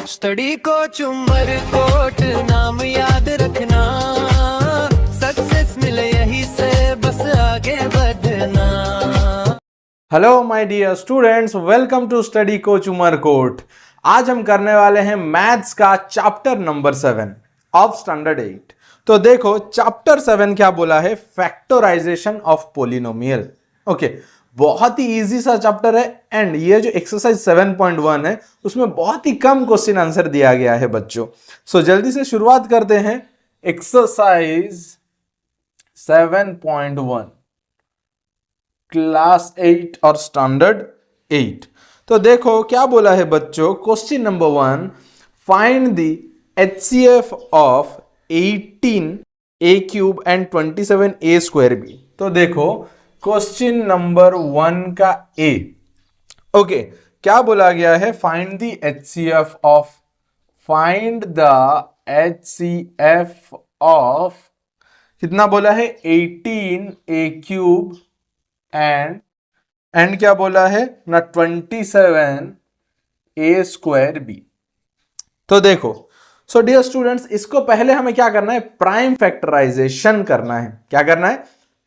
Study coach Umarkot नाम याद रखना, सक्सेस मिले यही से बस आगे बढ़ना। Hello my dear students, welcome to study coach Umarkot. आज हम करने वाले हैं मैथ्स का चैप्टर नंबर 7 ऑफ स्टैंडर्ड 8। तो देखो चैप्टर 7 क्या बोला है, फैक्टराइजेशन ऑफ पोलिनोमियल। ओके, बहुत ही इजी सा चैप्टर है एंड ये जो एक्सरसाइज 7.1 है उसमें बहुत ही कम क्वेश्चन आंसर दिया गया है बच्चों। सो जल्दी से शुरुआत करते हैं एक्सरसाइज 7.1 क्लास 8 और स्टैंडर्ड 8। तो देखो क्या बोला है बच्चों, question number 1, find the HCF of 18a³ and 27a² तो देखो क्वेश्चन नंबर 1 का ए। ओके, क्या बोला गया है, find the HCF of, find the HCF of कितना बोला है 18a³ एंड क्या बोला है ना 27a²b। तो देखो सो डियर स्टूडेंट्स, इसको पहले हमें क्या करना है, प्राइम फैक्टराइजेशन करना है। क्या करना है,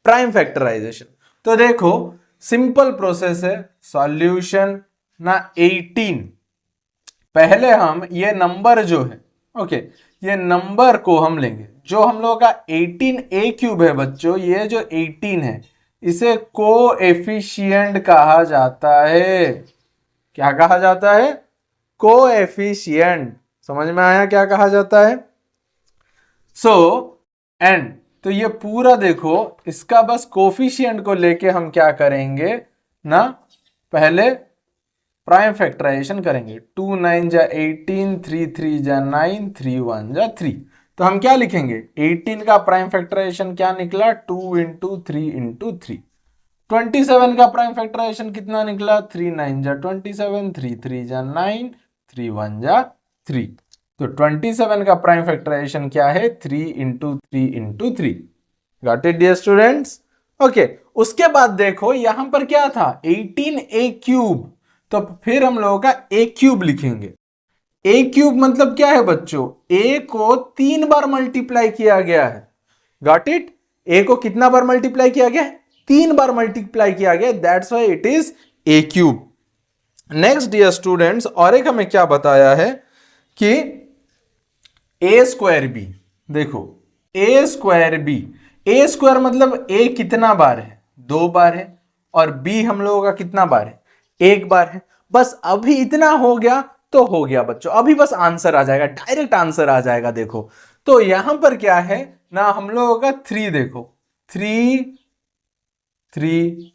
प्राइम फैक्टराइजेशन। तो देखो सिंपल प्रोसेस है, सॉल्यूशन ना 18, पहले हम ये नंबर जो है, ओके, ये नंबर को हम लेंगे जो हम लोगों का 18a³ है बच्चों, ये जो 18 है इसे कोएफिशिएंट कहा जाता है। क्या कहा जाता है, कोएफिशिएंट। समझ में आया क्या कहा जाता है। सो एंड तो ये पूरा देखो, इसका बस कोफिशिएंट को लेके हम क्या करेंगे ना, पहले प्राइम फैक्टराइजेशन करेंगे। 2 9 जा 18, 3 3 जा 9, 3 1 जा 3। तो हम क्या लिखेंगे, 18 का प्राइम फैक्टराइजेशन क्या निकला, 2 इंटू 3 इंटू 3। 27 का प्राइम फैक्टराइजेशन कितना निकला, 3 9 जा 27, 3 3 जा 9, 3 1 जा 3। तो 27 का प्राइम फैक्टराइजेशन क्या है, 3 into 3 into 3। Got it dear students. Okay, उसके बाद देखो यहां पर क्या था 18a³, तो फिर हम लोगों का a³ लिखेंगे। a³ मतलब क्या है बच्चों, a को 3 बार मल्टीप्लाई किया गया है। गॉट इट, a को कितना बार मल्टीप्लाई किया गया है, 3 बार मल्टीप्लाई किया गया, that's why it is a³। Next dear students, और एक हमें क्या बताया है कि a²b। देखो a²b, a² मतलब a कितना बार है, 2 बार है, और b हम लोगों का कितना बार है, 1 बार है। बस अभी इतना हो गया तो हो गया बच्चों, अभी बस आंसर आ जाएगा, डायरेक्ट आंसर आ जाएगा। देखो तो यहां पर क्या है ना, हम लोगों का 3, देखो 3 3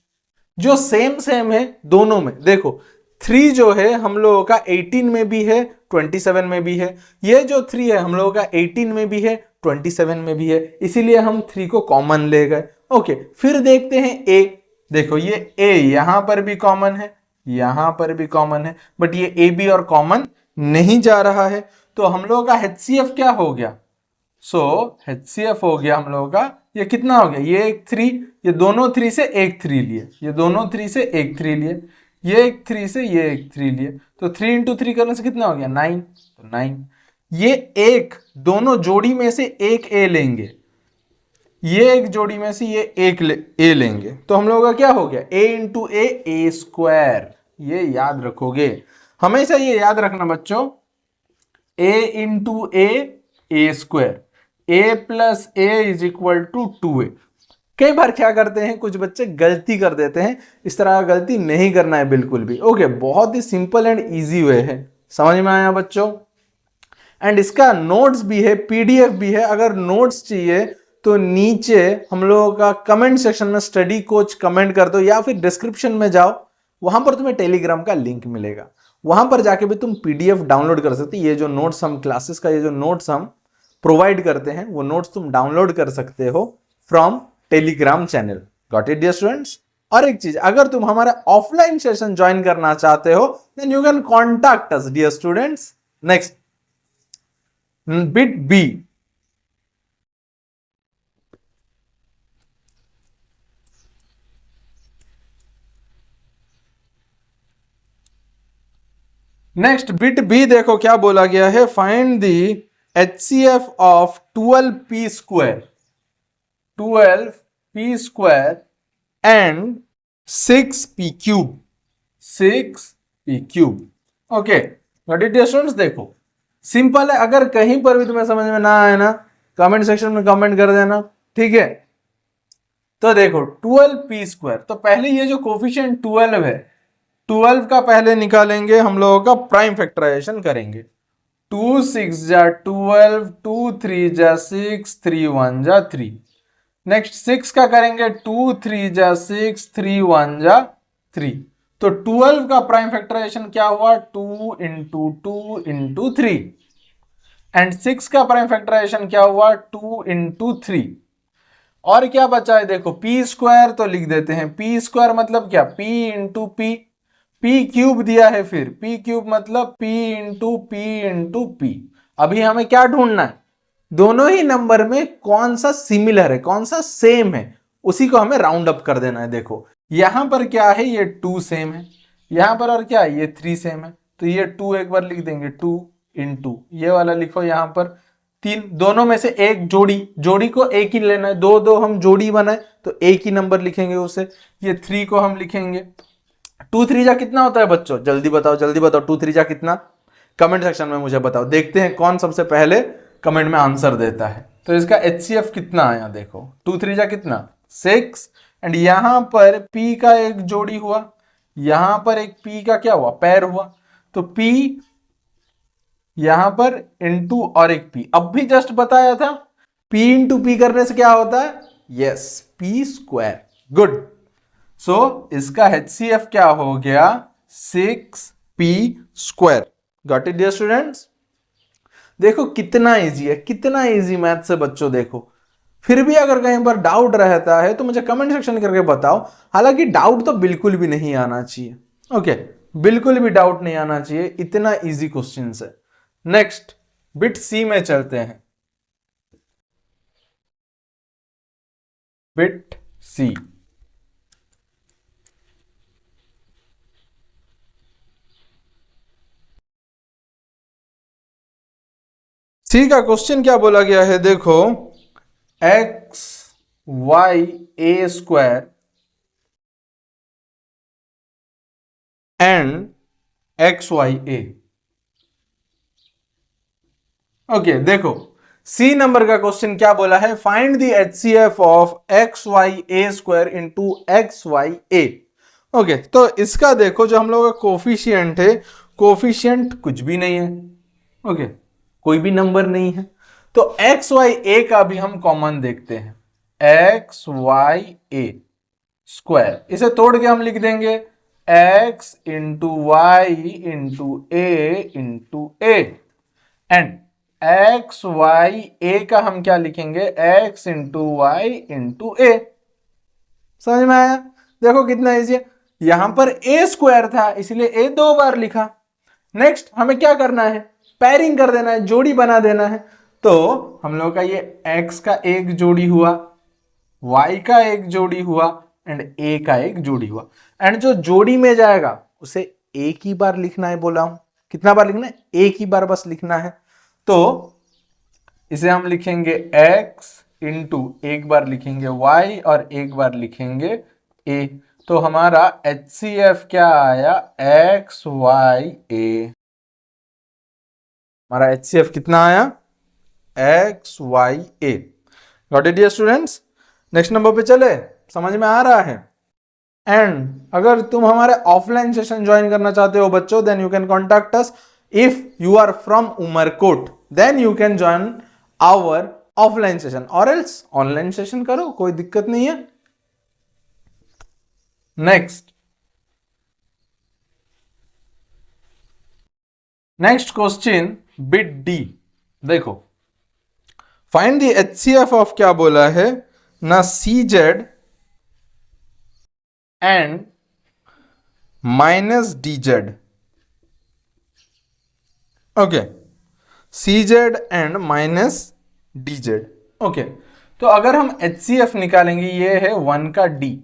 जो सेम सेम है दोनों में। देखो 3 जो है हम लोगों का 18 में भी है, 27 में भी है। ये जो 3 है हम लोगों का 18 में भी है, 27 में भी है, इसीलिए हम 3 को कॉमन ले गए। ओके, फिर देखते हैं a। देखो ये a यहां पर भी कॉमन है, यहां पर भी कॉमन है, बट ये a b और कॉमन नहीं जा रहा है। तो हम लोगों का HCF क्या हो गया, सो HCF हो गया हम लोगों का, ये कितना हो गया, ये एक 3, ये दोनों 3 से एक 3 लिए, ये दोनों 3 से एक 3 लिए, ये एक 3 से ये एक 3 लिए। तो 3 इंटू 3 करने से कितना हो गया 9, तो 9। ये एक दोनों जोड़ी में से एक a लेंगे, ये एक जोड़ी में से ये एक a लेंगे, तो हम लोगों का क्या हो गया a इंटू a² ये याद रखोगे, हमेशा ये याद रखना बच्चों, a into a² a plus a is equal to 2a। कई बार क्या करते हैं कुछ बच्चे गलती कर देते हैं, इस तरह का गलती नहीं करना है बिल्कुल भी। ओके, बहुत ही सिंपल एंड इजी वे है, समझ में आया बच्चों। एंड इसका नोट्स भी है, पीडीएफ भी है। अगर नोट्स चाहिए तो नीचे हम लोगों का कमेंट सेक्शन में स्टडी कोच कमेंट कर दो, या फिर डिस्क्रिप्शन में जाओ, वहां पर तुम्हें टेलीग्राम का लिंक मिलेगा, वहां पर जाके भी तुम पीडीएफ डाउनलोड कर सकते। ये जो नोट्स हम क्लासेस का, ये जो नोट्स हम प्रोवाइड करते हैं, वो नोट्स तुम डाउनलोड कर सकते हो from Telegram channel. Got it dear students. और एक चीज, अगर तुम हमारा ऑफलाइन सेशन ज्वाइन करना चाहते हो then you can contact us dear students. Next bit B, next bit B देखो क्या बोला गया है, find the HCF of 12p square, 12p² and 6p cube, 6p cube. Okay what it is students, देखो simple है, अगर कहीं पर भी तुम्हें समझ में ना आए ना कमेंट सेक्शन में कमेंट कर देना, ठीक है। तो देखो 12p², तो पहले ये जो कोफिशिएंट 12 है, 12 का पहले निकालेंगे, हम लोगों का प्राइम फैक्टराइजेशन करेंगे। 2 6 जा 12, 2 3 जा 6, 3 1 जा 3। नेक्स्ट 6 का करेंगे, 2 3 जा 6, 3 1 जा 3। तो 12 का प्राइम फैक्टराइजेशन क्या हुआ, 2 इंटू 2 इंटू 3। एंड 6 का प्राइम फैक्टराइजेशन क्या हुआ, 2 इंटू 3। और क्या बचा है, देखो p² तो लिख देते हैं, p² मतलब क्या, p into p, p cube दिया है, फिर p क्यूब मतलब p into p into p। अभी हमें क्या ढूंढना है, दोनों ही नंबर में कौन सा सिमिलर है, कौन सा सेम है, उसी को हमें राउंड अप कर देना है। देखो यहां पर क्या है, ये 2 सेम है, यहां पर और क्या है, ये 3 सेम है, तो ये 2 एक बार लिख देंगे, 2 इंटू ये वाला लिखो यहां पर 3, दोनों में से एक जोड़ी को एक ही लेना है, दो दो हम जोड़ी बनाए तो एक ही नंबर लिखेंगे उसे। ये 3 को हम लिखेंगे, 2 3 जा कितना होता है बच्चों, जल्दी बताओ जल्दी बताओ, 2 3 जा कितना, कमेंट सेक्शन में मुझे बताओ, देखते हैं कौन सबसे पहले कमेंट में आंसर देता है। तो इसका HCF कितना आया, देखो 2 3 जा कितना 6, एंड यहां पर P का एक जोड़ी हुआ, यहां पर एक P का क्या हुआ, पैर हुआ, तो P यहां पर इंटू और एक P, अब भी जस्ट बताया था P इंटू P करने से क्या होता है, यस p²। गुड, सो इसका HCF क्या हो गया, 6p²। Got it dear students. देखो कितना इजी है, कितना इजी मैथ है बच्चों। देखो फिर भी अगर कहीं पर डाउट रहता है तो मुझे कमेंट सेक्शन करके बताओ, हालांकि डाउट तो बिल्कुल भी नहीं आना चाहिए, ओके बिल्कुल भी डाउट नहीं आना चाहिए, इतना इजी क्वेश्चन है। नेक्स्ट बिट सी में चलते हैं, बिट सी। सी का क्वेश्चन क्या बोला गया है, देखो XYA² एंड XYA। ओके देखो सी नंबर का क्वेश्चन क्या बोला है, find the HCF of XYA² into XYA। Okay तो इसका देखो जो हम लोगों का कोफिशिएंट है, कोफिशिएंट कुछ भी नहीं है, ओके कोई भी नंबर नहीं है, तो XYA का भी हम कॉमन देखते हैं, XYA², इसे तोड़ के हम लिख देंगे X into Y into A into A, and XYA का हम क्या लिखेंगे, X into Y into A. समझ में आया, देखो कितना इजी है, यहां पर A² था इसलिए A 2 बार लिखा। नेक्स्ट हमें क्या करना है, पैरिंग कर देना है, जोड़ी बना देना है। तो हम लोग का ये X का एक जोड़ी हुआ, Y का एक जोड़ी हुआ एंड A का एक जोड़ी हुआ, एंड जो जोड़ी में जाएगा उसे एक ही बार लिखना है, बोला हूं कितना बार लिखना है, एक ही बार बस लिखना है। तो इसे हम लिखेंगे X इंटू एक बार लिखेंगे Y और एक बार लिखेंगे A। तो हमारा HCF क्या आया, XYA। हमारा HCF कितना आया, XYA। Got it dear students. Next number पे चले, समझ में आ रहा है। एंड अगर तुम हमारे ऑफलाइन सेशन ज्वाइन करना चाहते हो बच्चों, then you can contact us. If you are from Umarkot then you can join our offline session, और एल्स ऑनलाइन सेशन करो, कोई दिक्कत नहीं है। नेक्स्ट क्वेश्चन बिट डी, देखो फाइंड द HCF ऑफ क्या बोला है ना, CZ and minus DZ। Okay CZ and minus DZ। Okay तो अगर हम HCF निकालेंगे, ये है 1 का D।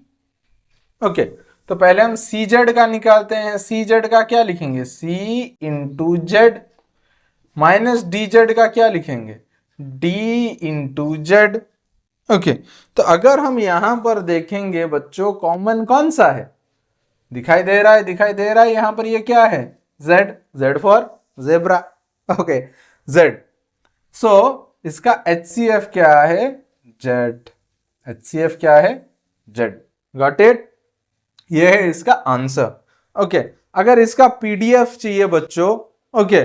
ओके तो पहले हम सी जेड का निकालते हैं। सी जेड का क्या लिखेंगे, C into Z, minus D Z का क्या लिखेंगे, डी इंटू जेड। ओके, तो अगर हम यहां पर देखेंगे बच्चों, कॉमन कौन सा है, दिखाई दे रहा है, दिखाई दे रहा है यहां पर, ये क्या है, Z, Z for zebra. Okay, Z. So इसका HCF क्या है, जेड। HCF क्या है, जेड। गॉट इट, ये है इसका आंसर। ओके, अगर इसका PDF चाहिए बच्चों, ओके,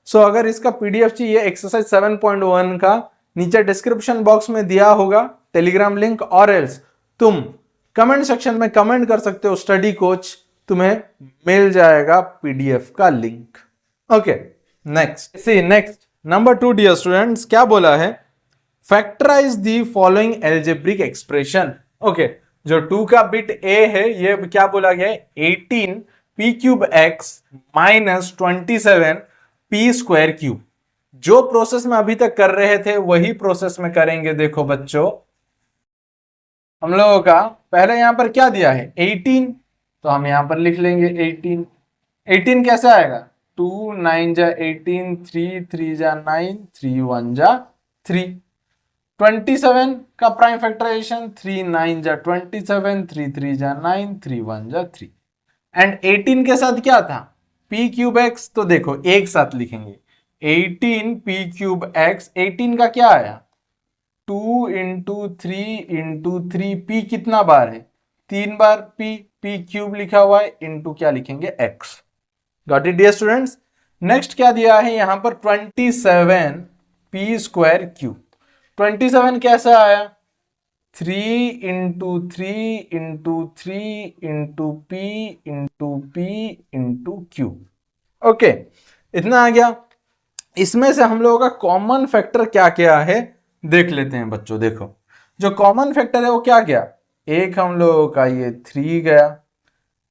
सो अगर इसका PDF चाहिए एक्सरसाइज 7.1 का, नीचे डिस्क्रिप्शन बॉक्स में दिया होगा टेलीग्राम लिंक, और एल्स तुम कमेंट सेक्शन में कमेंट कर सकते हो, स्टडी कोच, तुम्हें मिल जाएगा PDF का लिंक। Okay, next C, next number 2 dear students, क्या बोला है, factorize the following algebraic expression. Okay, जो 2 का बिट A है, ये क्या बोला गया है, 18 p cube x minus 27 p square cube. जो प्रोसेस में अभी तक कर रहे थे वही प्रोसेस में करेंगे। देखो बच्चों, हम लोगों का पहले यहां पर क्या दिया है, 18, तो हम यहां पर लिख लेंगे 18। 18 कैसे आएगा, 2 9 जा 18, 3 3 जा 9, 3 1 जा 3। 27 का प्राइम फैक्टराइजेशन, 3 9 जा 27, 3 3 जा 9, 3 1 जा 3। एंड 18 के साथ क्या था, p क्यूब x, तो देखो एक साथ लिखेंगे 18 p क्यूब x। 18 का क्या आया, 2 इंटू 3 इंटू 3, p कितना बार है, 3 बार, p क्यूब लिखा हुआ है, इंटू क्या लिखेंगे, x। Got it dear students. Next क्या दिया है यहां पर, 27 p स्क्वायर क्यूब। 27 कैसा आया, 3 into 3 into 3 into p into p into cube. Okay, इतना आ गया। इसमें से हम लोगों का कॉमन फैक्टर क्या क्या है देख लेते हैं बच्चों। देखो, जो कॉमन फैक्टर है वो क्या गया, एक हम लोगों का ये 3 गया,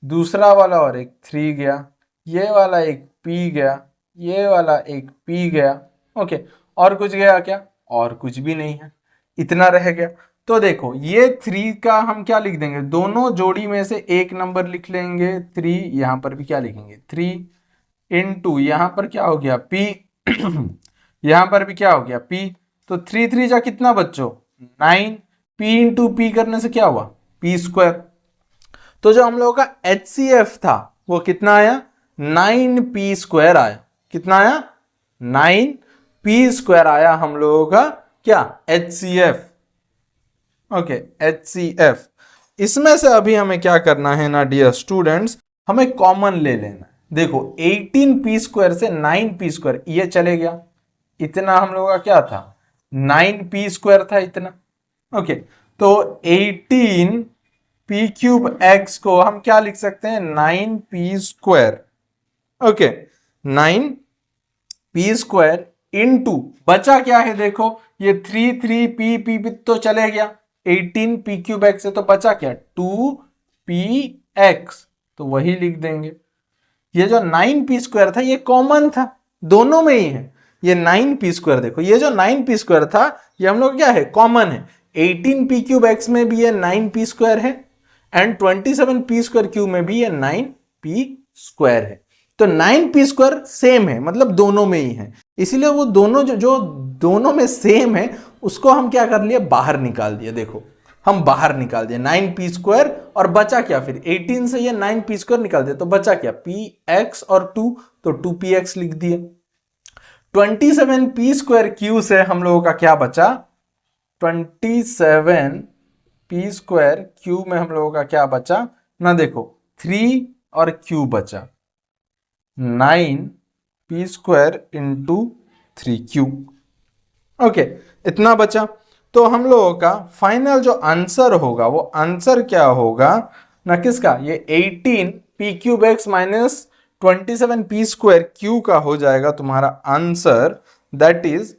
दूसरा वाला और एक 3 गया, ये वाला एक p गया, ये वाला एक p गया। ओके, और कुछ गया क्या, और कुछ भी नहीं है, इतना रह गया। तो देखो, ये 3 का हम क्या लिख देंगे, दोनों जोड़ी में से एक नंबर लिख लेंगे 3, यहां पर भी क्या लिखेंगे 3, इंटू यहां पर क्या हो गया p, यहां पर भी क्या हो गया p। तो 3 3 जा कितना बच्चों, 9, p इंटू p करने से क्या हुआ, p स्क्वायर। तो जो हम लोगों का HCF था वो कितना आया, 9p स्क्वायर आया। कितना आया, 9p स्क्वायर आया हम लोगों का क्या, HCF। Okay, HCF। इसमें से अभी हमें क्या करना है ना डियर स्टूडेंट्स, हमें कॉमन ले लेना। देखो 18p स्क्वायर से 9p स्क्वायर ये चले गया, इतना हम लोगों का क्या था, 9p स्क्वायर था इतना। ओके, तो 18p क्यूब x को हम क्या लिख सकते हैं, 9p square. Okay, 9p square into बचा क्या है, देखो ये 3 3 p तो चले गया, 18p क्यूब x है, तो बचा क्या, 2px, तो वही लिख देंगे। ये जो 9p स्क्वायर था ये कॉमन था, दोनों में ही है, ये 9p स्क्वायर। देखो ये जो 9p स्क्वायर था ये हम लोग क्या है, कॉमन है। 18p क्यूब x में भी ये 9p स्क्वायर है, एंड 27p स्क्वायर क्यूब में भी ये 9p स्क्वायर है। तो 9p स्क्वायर सेम है, मतलब दोनों में ही है, इसीलिए वो दोनों जो दोनों में सेम है उसको हम क्या कर लिए, बाहर निकाल दिए। देखो हम बाहर निकाल दिए 9p स्क्वायर, और बचा क्या, फिर 18 से ये 9p स्क्वायर निकाल दिया, तो बचा क्या, px और 2, तो 2px लिख दिए। 27p स्क्वायर क्यू से हम लोगों का क्या बचा, 27p स्क्वायर क्यू में हम लोगों का क्या बचा ना, देखो 3 और क्यू बचा, 9p square into 3q। Okay, इतना बचा। तो हम लोगों का फाइनल जो आंसर होगा वो आंसर क्या होगा ना, किसका, ये 18p cube x minus 27p square Q का हो जाएगा तुम्हारा आंसर। दैट इज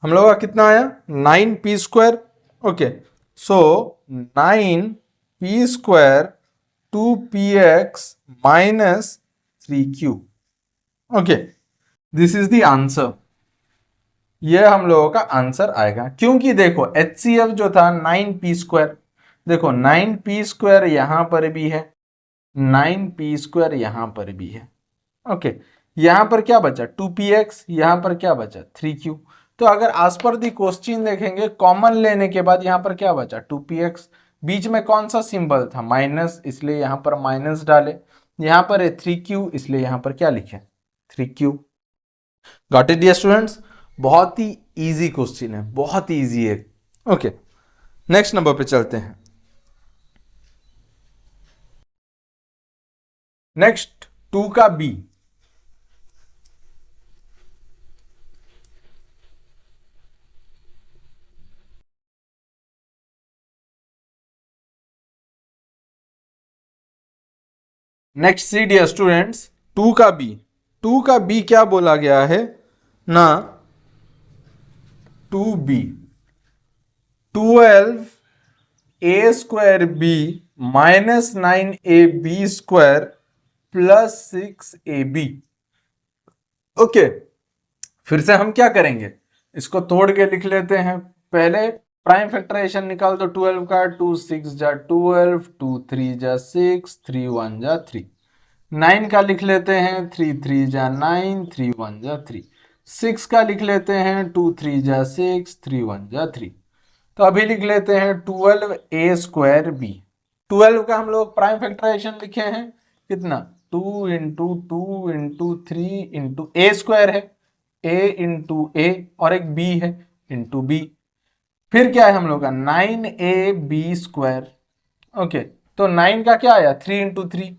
हम लोगों का कितना आया, 9p square. Okay, so 9p square 2px minus 3q। Okay, this is the answer. ये हम लोगों का आंसर आएगा, क्योंकि देखो HCF जो था 9p स्क्वायर, देखो 9p² यहां पर भी है, 9p² यहां पर भी है। ओके, यहां पर क्या बचा 2px, यहां पर क्या बचा 3q। तो अगर एज पर दी क्वेश्चन देखेंगे कॉमन लेने के बाद यहां पर क्या बचा 2px, बीच में कौन सा सिंबल था माइनस, इसलिए यहां पर माइनस डाले, यहां पर है 3q इसलिए यहां पर क्या लिखे 3q। Got it dear students, बहुत ही इजी क्वेश्चन है, बहुत ही इजी है। ओके, नेक्स्ट नंबर पे चलते हैं। नेक्स्ट 2 का बी। नेक्स्ट सी डियर स्टूडेंट्स 2 का बी। 2 का बी क्या बोला गया है ना, 2b 12a²b minus 9ab² plus 6ab। Okay, फिर से हम क्या करेंगे, इसको तोड़ के लिख लेते हैं। पहले प्राइम फैक्टराइजेशन निकाल दो 12 का, 2 6 जा 12, 2 3 जा 6, 3 1 जा 3। 9 का लिख लेते हैं, 3 3 जा 9, 3 1 जा 3। 6 का लिख लेते हैं, 2 3 जा 6, 3 1 जा 3। तो अभी लिख लेते हैं 12a²b। 12 का हम लोग प्राइम फैक्टराइजेशन लिखे हैं कितना 2 इंटू 2 इंटू 3 इंटू a² है, a इंटू a और एक b है इंटू b। फिर क्या है हम लोग का 9ab²। ओके, तो 9 का क्या आया 3 into 3,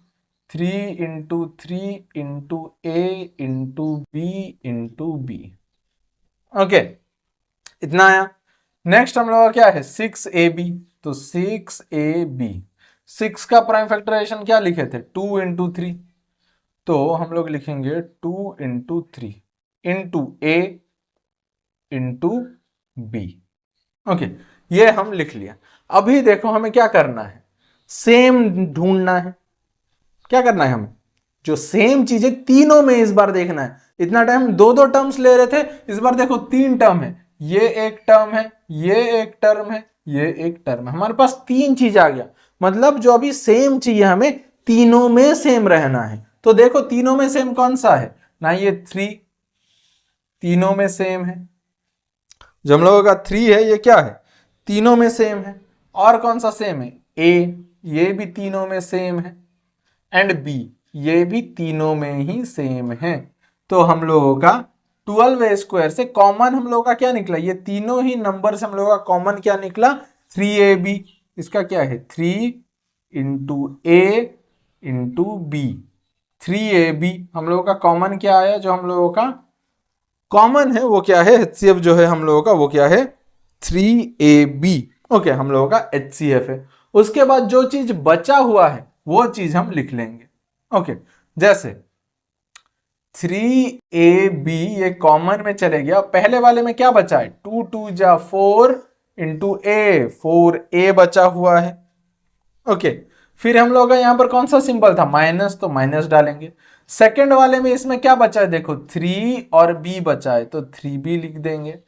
3 into 3 into a into b into b। Okay, इतना आया। नेक्स्ट हम लोग का क्या है 6ab, तो 6ab। 6 का प्राइम फैक्टराइजेशन क्या लिखे थे 2 इंटू 3, तो हम लोग लिखेंगे 2 into 3 into a into b। Okay, ये हम लिख लिया। अभी देखो हमें क्या करना है, सेम ढूंढना है। क्या करना है हमें, जो सेम चीजें तीनों में इस बार देखना है। इतना टाइम दो दो टर्म्स ले रहे थे, इस बार देखो 3 टर्म है, ये एक टर्म है, ये एक टर्म है, ये एक टर्म है, हमारे पास 3 चीज आ गया। मतलब जो अभी सेम चाहिए हमें तीनों में सेम रहना है। तो देखो तीनों में सेम कौन सा है ना, ये 3 तीनों में सेम है, जो हम लोगों का 3 है ये क्या है तीनों में सेम है। और कौन सा सेम है a, ये भी तीनों में सेम है, एंड b ये भी तीनों में ही सेम है। तो हम लोगों का 12a² से कॉमन हम लोगों का क्या निकला, ये तीनों ही नंबर से हम लोगों का कॉमन क्या निकला 3ab। इसका क्या है 3 into a into b, 3ab। हम लोगों का कॉमन क्या आया, जो हम लोगों का कॉमन है वो क्या है HCF जो है हम लोगों का वो क्या है 3ab। ओके, हम लोगों का HCF है। उसके बाद जो चीज बचा हुआ है वो चीज हम लिख लेंगे। ओके, जैसे 3ab ये कॉमन में चले गया, पहले वाले में क्या बचा है 2 2 जा 4 इंटू a, 4a बचा हुआ है। ओके, फिर हम लोग का यहां पर कौन सा सिंबल था माइनस, तो माइनस डालेंगे। सेकंड वाले में इसमें क्या बचा है देखो 3 और b बचा है, तो 3b लिख देंगे।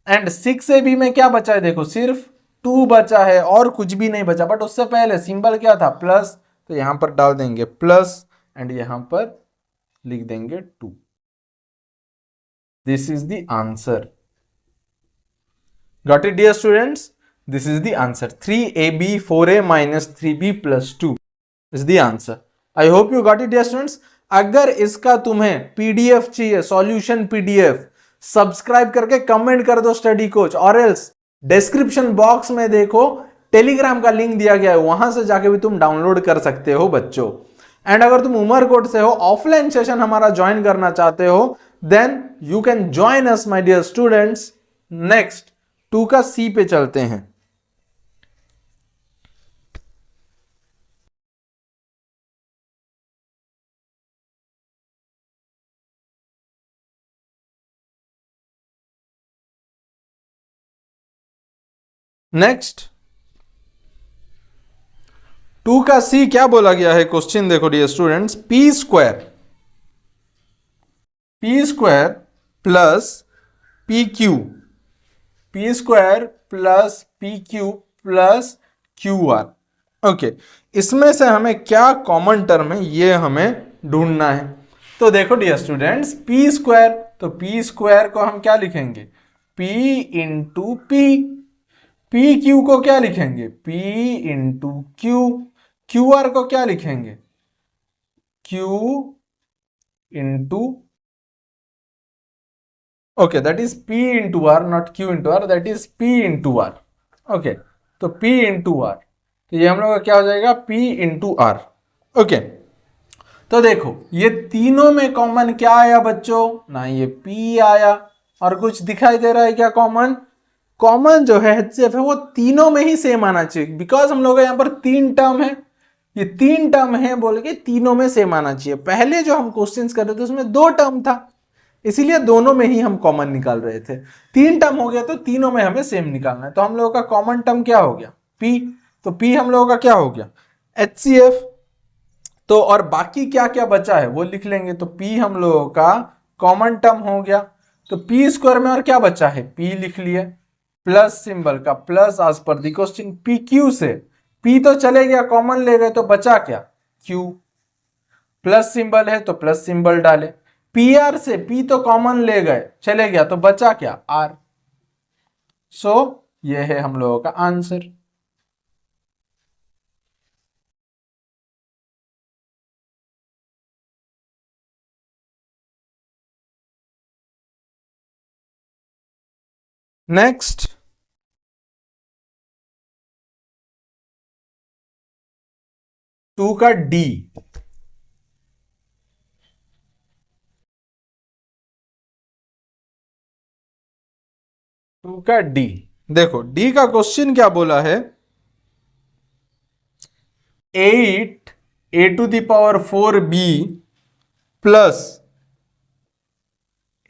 एंड 6ab में क्या बचा है देखो सिर्फ 2 बचा है और कुछ भी नहीं बचा, बट उससे पहले सिंबल क्या था प्लस, तो यहां पर डाल देंगे प्लस एंड यहां पर लिख देंगे 2। This is the answer. Got it dear students, this is the answer 3ab 4a minus 3b plus 2 is the answer. I hope you got it dear students. अगर इसका तुम्हें पीडीएफ चाहिए, सॉल्यूशन पीडीएफ, सब्सक्राइब करके comment कर दो study coach, और else description box में देखो टेलीग्राम का लिंक दिया गया है, वहां से जाके भी तुम डाउनलोड कर सकते हो बच्चों। एंड अगर तुम उमरकोट से हो, ऑफलाइन सेशन हमारा ज्वाइन करना चाहते हो, then you can join us my dear students. Next 2 का सी पे चलते हैं। नेक्स्ट 2 का सी क्या बोला गया है, क्वेश्चन देखो dear students, p² plus pq, p² plus pq plus Q R. Okay, इसमें से हमें क्या कॉमन टर्म है ये हमें ढूंढना है। तो देखो डियर स्टूडेंट्स, पी स्क्वायर, तो पी स्क्वायर को हम क्या लिखेंगे, P into P. P Q को क्या लिखेंगे, P into Q. Q R को क्या लिखेंगे, Q into, okay that is P into R, not Q into R, that is P into R. Okay, तो पी इंटू आर, तो ये हम लोग का क्या हो जाएगा, पी इंटू आर। ओके, तो देखो ये तीनों में कॉमन क्या आया बच्चों, ना ये पी आया और कुछ दिखाई दे रहा है क्या कॉमन। कॉमन जो है HCF है वो तीनों में ही सेम आना चाहिए, बिकॉज हम लोग का यहाँ पर तीन टर्म है, ये तीन टर्म है बोल के तीनों में सेम आना चाहिए। पहले जो हम क्वेश्चंस कर रहे थे उसमें दो टर्म था, इसीलिए दोनों में ही हम कॉमन निकाल रहे थे। तीन टर्म हो गया तो तीनों में हमें सेम निकालना है। तो हम लोगों का कॉमन टर्म क्या हो गया, P। तो P हम लोगों का क्या हो गया, HCF। तो और बाकी क्या क्या बचा है वो लिख लेंगे। तो P हम लोगों का कॉमन टर्म हो गया। तो P स्क्वायर में और क्या बचा है, P लिख लिए, प्लस सिंबल का प्लस आज पर दी क्वेश्चन, पी क्यू से P तो चले गया, कॉमन ले गए तो बचा क्या, Q। प्लस सिंबल है तो प्लस सिंबल डाले, पी आर से P तो कॉमन ले गए, चले गया तो बचा क्या, R। सो ये है हम लोगों का आंसर। नेक्स्ट, टू का डी। टू का डी, देखो डी का क्वेश्चन क्या बोला है, 8 a to the power 4b plus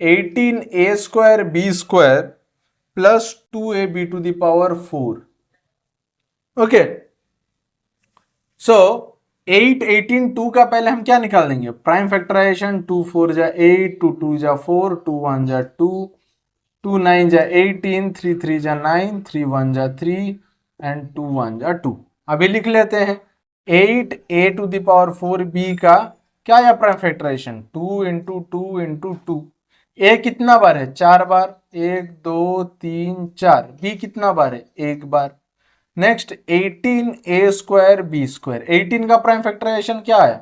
18 a square b square plus 2ab to the power 4। Okay, so 8 18 2 का पहले हम क्या निकाल देंगे, प्राइम फैक्टराइजेशन, 2 4 जा 8, 2 2 जा 4, 2 1 जा 2, 2 9 जा 18, 3 3 जा 9, 3 1 जा 3 एंड 2 1 जा 2। अभी लिख लेते हैं 8 a to the power 4b का क्या है प्राइम फैक्टराइजेशन, 2 इंटू 2 इंटू 2। ए कितना बार है, 4 बार, 1 2 3 4। बी कितना बार है, 1 बार। Next 18 a square b square, 18 का प्राइम फैक्टराइजेशन क्या है,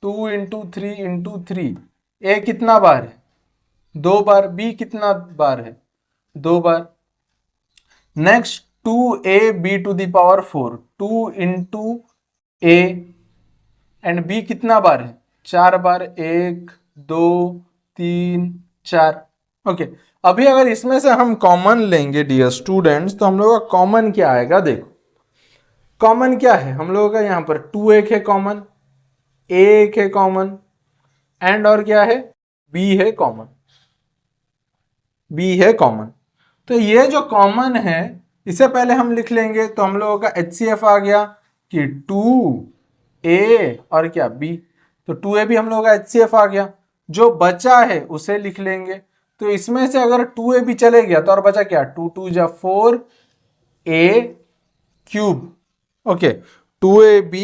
2 इंटू 3 इंटू 3। ए कितना बार है, 2 बार। b कितना बार है, 2 बार। Next 2ab to the power 4, 2 into a and b कितना बार है, 4 बार, 1 2 3 4। ओके, अभी अगर इसमें से हम कॉमन लेंगे डियर स्टूडेंट्स, तो हम लोग का कॉमन क्या आएगा, देखो कॉमन क्या है हम लोगों का, यहां पर 2 एक है कॉमन, a एक है कॉमन एंड और क्या है, b है कॉमन, b है कॉमन। तो ये जो कॉमन है इसे पहले हम लिख लेंगे, तो हम लोगों का HCF आ गया कि 2a और क्या b। तो 2a भी हम लोगों का HCF आ गया। जो बचा है उसे लिख लेंगे। तो इसमें से अगर 2a भी चले गया तो और बचा क्या, 2 2 जा 4 a cube. Okay, 2ab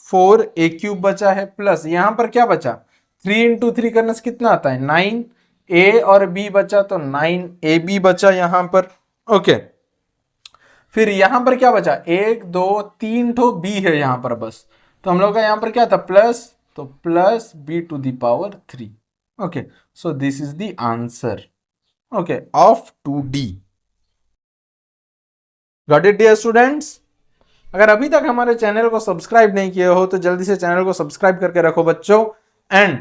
4a cube बचा है, प्लस यहां पर क्या बचा, 3 इंटू 3 करने से कितना आता है, 9। a और b बचा तो 9ab बचा यहां पर। ओके, फिर यहां पर क्या बचा, 1 2 3 ठो b है यहां पर बस। तो हम लोग का यहां पर क्या था, प्लस, तो plus b to the power 3। Okay, so this is the answer, okay, of 2d। Got it dear students. अगर अभी तक हमारे चैनल को सब्सक्राइब नहीं किए हो तो जल्दी से चैनल को सब्सक्राइब करके रखो बच्चों। एंड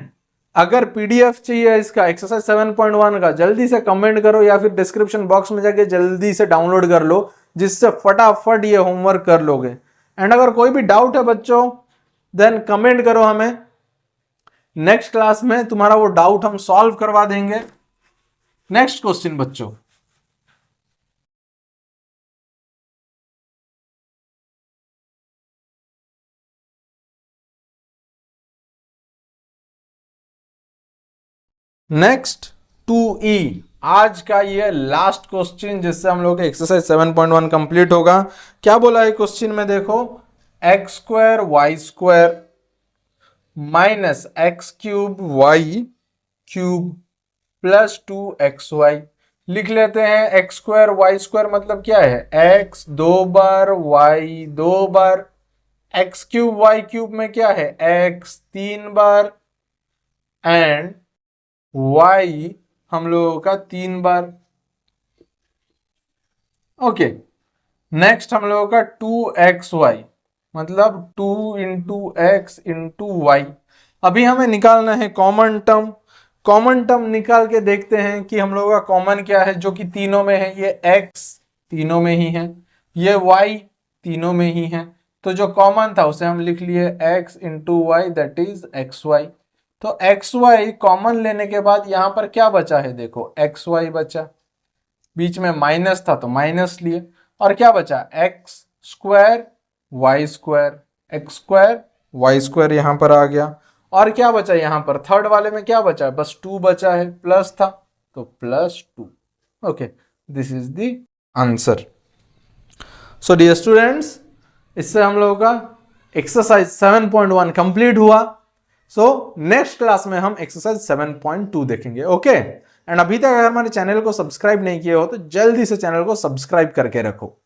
अगर पीडीएफ चाहिए इसका एक्सरसाइज 7.1 का, जल्दी से कमेंट करो या फिर डिस्क्रिप्शन बॉक्स में जाके जल्दी से डाउनलोड कर लो, जिससे फटाफट ये होमवर्क कर लोगे। एंड अगर कोई भी डाउट है बच्चों देन कमेंट करो हमें, नेक्स्ट क्लास में तुम्हारा वो डाउट हम सॉल्व करवा देंगे। नेक्स्ट क्वेश्चन बच्चों, नेक्स्ट 2e आज का ये लास्ट क्वेश्चन जिससे हम लोग का एक्सरसाइज 7.1 कंप्लीट होगा। क्या बोला है क्वेश्चन में, देखो X square Y square minus X cube Y cube plus 2xy। लिख लेते हैं एक्स स्क्वायर वाई स्क्वायर मतलब क्या है, एक्स 2 बार वाई 2 बार, एक्स क्यूब वाई क्यूब में क्या है एक्स 3 बार एंड वाई हम लोगों का 3 बार। ओके, नेक्स्ट हम लोगों का 2xy मतलब 2 इंटू एक्स इंटू वाई। अभी हमें निकालना है कॉमन टर्म। कॉमन टर्म निकाल के देखते हैं कि हम लोगों का कॉमन क्या है, जो कि तीनों में है। ये x तीनों में ही है, ये y तीनों में ही है, तो जो कॉमन था उसे हम लिख लिए x into Y that is xy। तो xy कॉमन लेने के बाद यहां पर क्या बचा है, देखो xy बचा, बीच में माइनस था तो माइनस लिए, और क्या बचा x square Y square, X square Y square यहां पर आ गया। और क्या बचा यहां पर, थर्ड वाले में क्या बचा, बस 2 बचा है, प्लस था तो plus 2। Okay, this is the answer. So dear students, इससे हम लोगों का एक्सरसाइज 7.1 कंप्लीट हुआ। सो नेक्स्ट क्लास में हम एक्सरसाइज 7.2 देखेंगे। ओके, एंड अभी तक अगर हमारे चैनल को सब्सक्राइब नहीं किए हो तो जल्दी से चैनल को सब्सक्राइब करके रखो।